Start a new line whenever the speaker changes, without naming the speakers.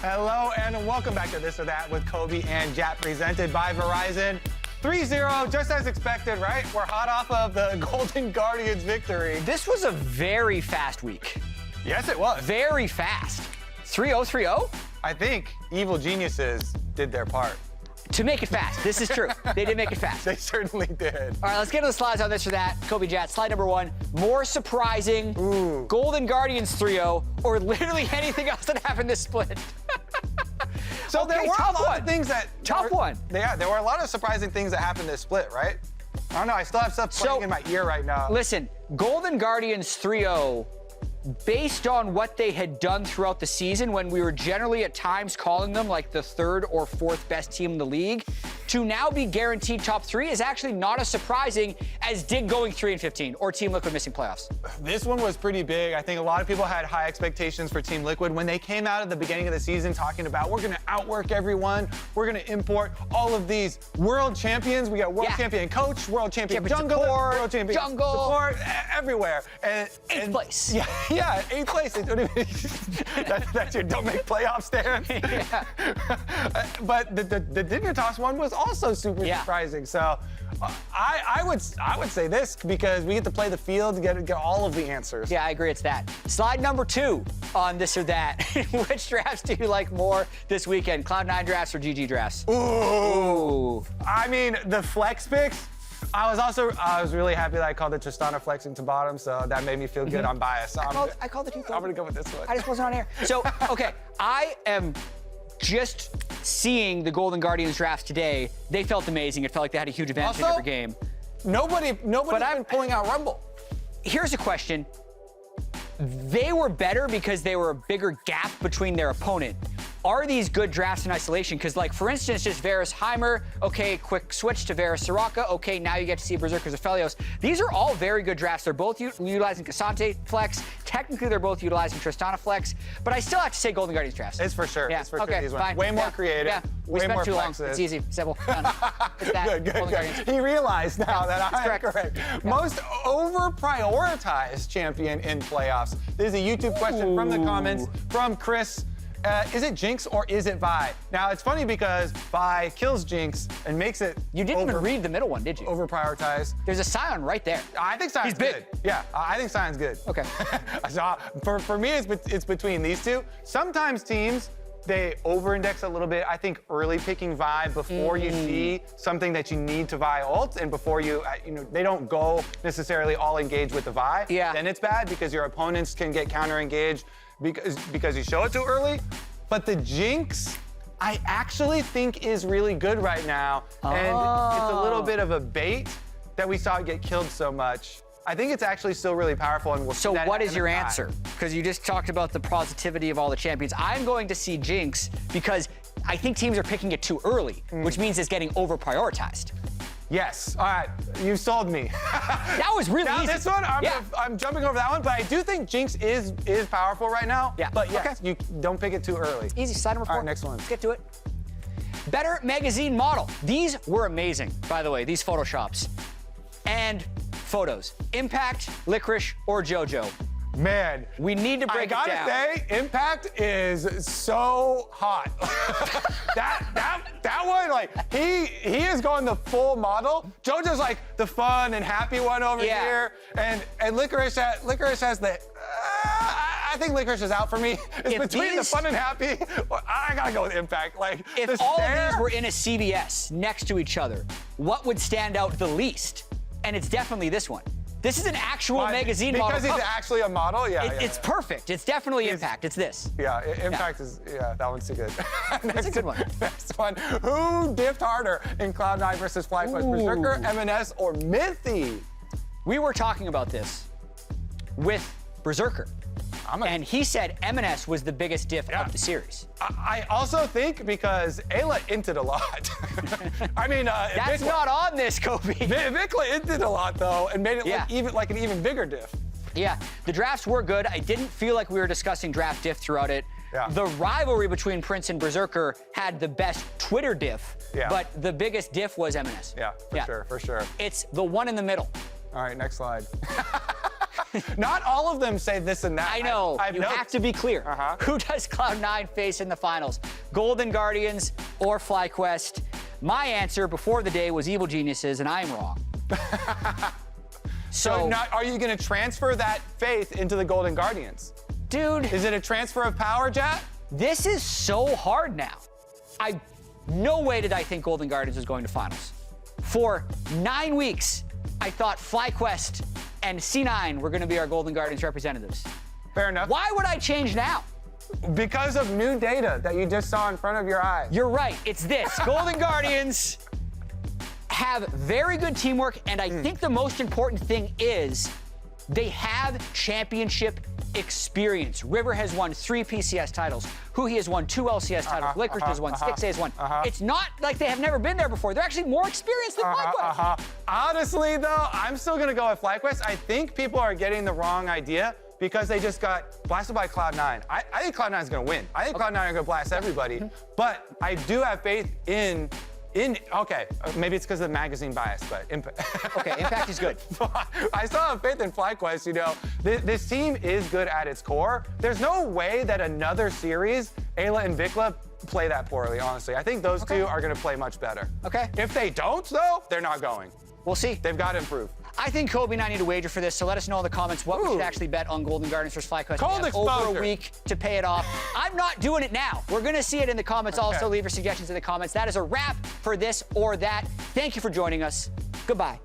Hello and welcome back to This or That with Kobe and Jatt, presented by Verizon. 3-0, just as expected, right? We're hot off of the Golden Guardians victory.
This was a very fast week.
Yes, it was.
Very fast. 3-0, 3-0?
I think evil geniuses did their part.
To make it fast. This is true. They did make it fast.
They certainly did.
All right, let's get to the slides on This or That. Kobe Jatt, slide number 1. More surprising, Golden Guardians 3-0, or literally anything else that happened this split.
So
Okay,
there were a
tough
lot
one.
of things that...
Tough one.
Yeah, there were a lot of surprising things that happened this split, right? I don't know, I still have stuff playing in my ear right now.
Listen, Golden Guardians 3-0, based on what they had done throughout the season, when we were generally at times calling them like the 3rd or 4th best team in the league, to now be guaranteed top 3 is actually not as surprising as did going 3-15 or Team Liquid missing playoffs.
This one was pretty big. I think a lot of people had high expectations for Team Liquid when they came out at the beginning of the season talking about, we're gonna outwork everyone, we're gonna import all of these world champions. We got world champion coach, world champion jungler, world champion support, everywhere. And
8th place.
Yeah, 8th place. They don't even, that's your don't make playoff stance.
Yeah.
But the Dignitas one was also super surprising. So I would say this because we get to play the field to get all of the answers.
Yeah, I agree, it's that. Slide number 2 on This or That. Which drafts do you like more this weekend? Cloud9 Drafts or GG Drafts?
Ooh. I mean, the flex picks, I was really happy that I called it Tristana flexing to bottom, so that made me feel good. I'm biased. So
I called it too.
I'm gonna go with this one.
I just wasn't on air. So, okay, I am just seeing the Golden Guardians drafts today. They felt amazing. It felt like they had a huge advantage in every game.
Nobody's been pulling out Rumble.
Here's a question. They were better because they were a bigger gap between their opponent. Are these good drafts in isolation? Because, like, for instance, just Varus Heimer, okay, quick switch to Varus Soraka, okay, now you get to see Berserkers Aphelios. These are all very good drafts. They're both utilizing Cassante Flex. Technically, they're both utilizing Tristana Flex, but I still have to say Golden Guardians drafts.
It's for sure.
Yeah.
It's for sure
Okay,
these ones.
fine.
Way more creative.
Yeah, we
way
spent
more
too long.
flexes.
It's easy, simple, done. It's that.
Good. He realized now that I am correct. Yeah. Most over-prioritized champion in playoffs. This is a YouTube question from the comments from Chris. Is it Jinx or is it Vi? Now, it's funny because Vi kills Jinx and makes it
You didn't even read the middle one, did you?
Over-prioritized.
There's a Sion right there.
I think Sion's good. Yeah, I think Sion's good.
Okay.
So, for me, it's between these two. Sometimes teams, they over-index a little bit. I think early picking Vi before you see something that you need to Vi ult and before you they don't go necessarily all engaged with the Vi.
Yeah.
Then it's bad because your opponents can get counter-engaged because you show it too early. But the Jinx, I actually think is really good right now. And it's a little bit of a bait that we saw it get killed so much. I think it's actually still really powerful, and we'll see that.
So what is your answer? Because you just talked about the positivity of all the champions. I'm going to see Jinx because I think teams are picking it too early, which means it's getting over-prioritized.
Yes. All right. You sold me.
That was really easy.
Now this one, I'm jumping over that one, but I do think Jinx is powerful right now.
Yeah.
But yes, you don't pick it too early.
Easy. Slide number 4.
All right, next one.
Let's get to it. Better magazine model. These were amazing, by the way, these photoshops. And photos. Impact, Licorice, or Jojo.
Man,
we need to break it down.
I gotta say, Impact is so hot. that one, like, he is going the full model. JoJo's like the fun and happy one over here, and Licorice has the. I think Licorice is out for me. It's between the fun and happy. I gotta go with Impact. Like,
if all of these were in a CBS next to each other, what would stand out the least? And it's definitely this one. This is an actual magazine model.
Because he's actually a model?
It's perfect. It's definitely Impact. It's this.
Yeah, Impact is, that one's too good.
That's a good one.
Next one. Who diffed harder in Cloud9 versus FlyQuest? Berserker, Emenes, or Mithy?
We were talking about this with Berserker. And he said Emenes was the biggest diff of the series.
I also think because Ayla inted a lot. I mean,
that's not on this, Kobe.
Vikla inted a lot though, and made it like an even bigger diff.
Yeah, the drafts were good. I didn't feel like we were discussing draft diff throughout it.
Yeah.
The rivalry between Prince and Berserker had the best Twitter diff, but the biggest diff was Emenes.
Yeah, for sure.
It's the one in the middle.
All right, next slide. Not all of them say this and that.
I know.
I've
you have to be clear. Who does Cloud9 face in the finals? Golden Guardians or FlyQuest? My answer before the day was Evil Geniuses, and I'm wrong. So
are you going to transfer that faith into the Golden Guardians?
Dude.
Is it a transfer of power, Jatt?
This is so hard now. No way did I think Golden Guardians was going to finals. For 9 weeks, I thought FlyQuest and C9 were going to be our Golden Guardians representatives.
Fair enough.
Why would I change now?
Because of new data that you just saw in front of your eyes.
You're right. It's this. Golden Guardians have very good teamwork, and I think the most important thing is they have championship experience. River has won 3 PCS titles. Huhi has won 2 LCS titles. Licorice has won. Stixxay has won. It's not like they have never been there before. They're actually more experienced than FlyQuest.
Honestly, though, I'm still going to go with FlyQuest. I think people are getting the wrong idea because they just got blasted by Cloud9. I think Cloud9 is going to win. I think Cloud9 are going to blast everybody. But I do have faith in okay, maybe it's because of the magazine bias, but
Okay, Impact is good.
I still have faith in FlyQuest, you know. This team is good at its core. There's no way that another series, Ayla and Vikla, play that poorly, honestly. I think those two are going to play much better.
Okay.
If they don't, though, they're not going.
We'll see.
They've got to improve.
I think Kobe and I need a wager for this, so let us know in the comments what we should actually bet on Golden Guardians versus FlyQuest.
Cold exposure.
Over a week to pay it off. I'm not doing it now. We're going to see it in the comments. Also, leave your suggestions in the comments. That is a wrap for this or that. Thank you for joining us. Goodbye.